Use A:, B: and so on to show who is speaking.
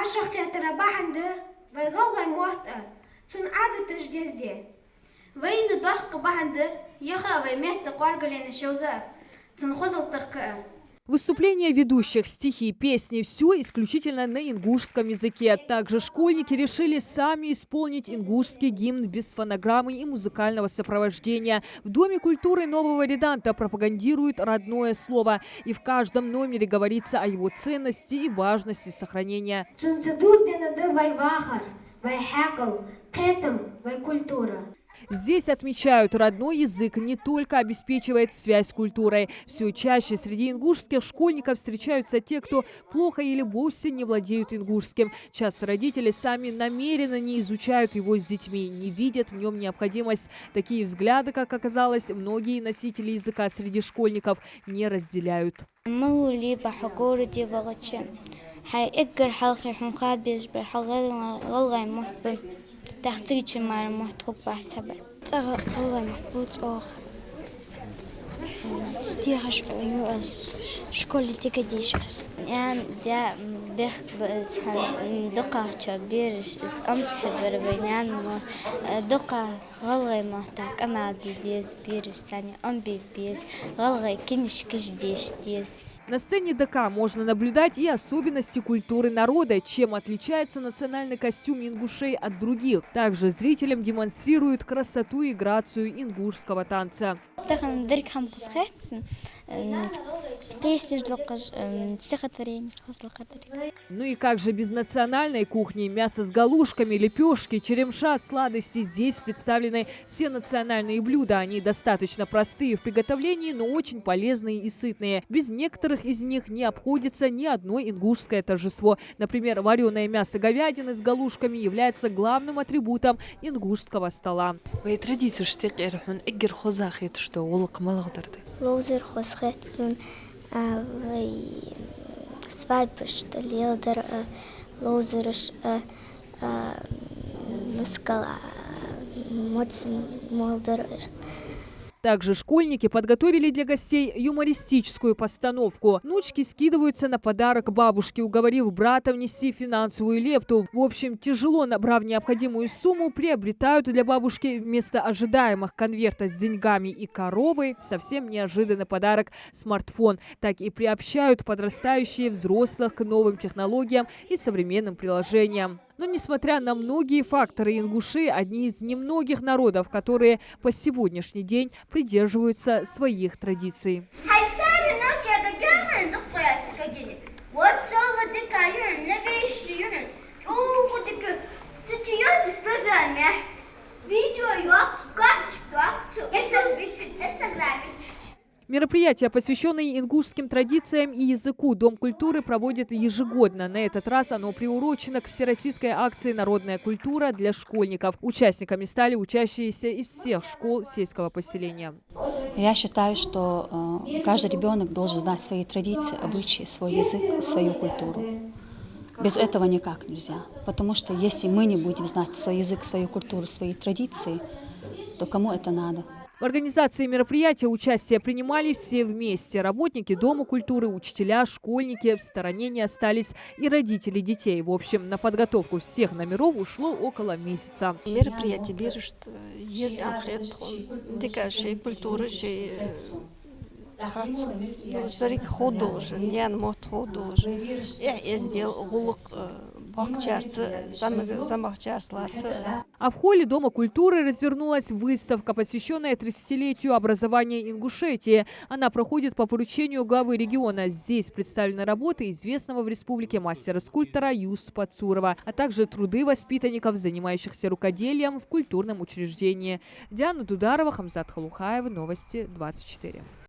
A: عشق يتربحند ويغلى موحدة سن عادة تجديزدي وين ضحك بحند يخا ويمهت قوارقلين الشوزة تنخوزل تخكأ.
B: Выступления ведущих, стихи, песни – все исключительно на ингушском языке. Также школьники решили сами исполнить ингушский гимн без фонограммы и музыкального сопровождения. В Доме культуры Нового Реданта пропагандируют родное слово. И в каждом номере говорится о его ценности и важности сохранения. Здесь отмечают, родной язык не только обеспечивает связь с культурой. Все чаще среди ингушских школьников встречаются те, кто плохо или вовсе не владеют ингушским. Часто родители сами намеренно не изучают его с детьми, не видят в нем необходимость. Такие взгляды, как оказалось, многие носители языка среди школьников не разделяют.
C: Стихаш юас школе тикадишас. Я бех дока бирш с амцбер бинан дока غلغي محتاج أنا ديز بيرش ثاني أم بيز غلغي كنش ديش ديز.
B: На сцене ДК можно наблюдать и особенности культуры народа, чем отличается национальный костюм ингушей от других. Также зрителям демонстрируют красоту и грацию ингушского танца. Ну и как же без национальной кухни? Мясо с галушками, лепешки, черемша, сладости. Здесь представлены все национальные блюда. Они достаточно простые в приготовлении, но очень полезные и сытные. Без некоторых из них не обходится ни одно ингушское торжество. Например, вареное мясо говядины с галушками является главным атрибутом ингушского стола.
C: Лозер хосхетсун свайпыш лелдер лозерш нускала моцин молдер.
B: Также школьники подготовили для гостей юмористическую постановку. Внучки скидываются на подарок бабушке, уговорив брата внести финансовую лепту. В общем, тяжело набрав необходимую сумму, приобретают для бабушки вместо ожидаемых конверта с деньгами и коровой совсем неожиданный подарок – смартфон. Так и приобщают подрастающие взрослых к новым технологиям и современным приложениям. Но несмотря на многие факторы, ингуши – одни из немногих народов, которые по сегодняшний день придерживаются своих традиций. Мероприятия, посвященные ингушским традициям и языку, Дом культуры проводит ежегодно. На этот раз оно приурочено к всероссийской акции «Народная культура» для школьников. Участниками стали учащиеся из всех школ сельского поселения.
D: Я считаю, что каждый ребенок должен знать свои традиции, обычаи, свой язык, свою культуру. Без этого никак нельзя. Потому что если мы не будем знать свой язык, свою культуру, свои традиции, то кому это надо?
B: В организации мероприятия участие принимали все вместе. Работники Дома культуры, учителя, школьники. В стороне не остались и родители детей. В общем, на подготовку всех номеров ушло около месяца.
E: Мероприятие берет есть дикая культура, старик художник, я мод художник. Я сделал гулок
B: А в холле Дома культуры развернулась выставка, посвященная 30-летию образования Ингушетии. Она проходит по поручению главы региона. Здесь представлены работы известного в республике мастера-скульптора Юсупа Цурова, а также труды воспитанников, занимающихся рукоделием в культурном учреждении. Диана Дударова, Хамзат Халухаева, Новости 24.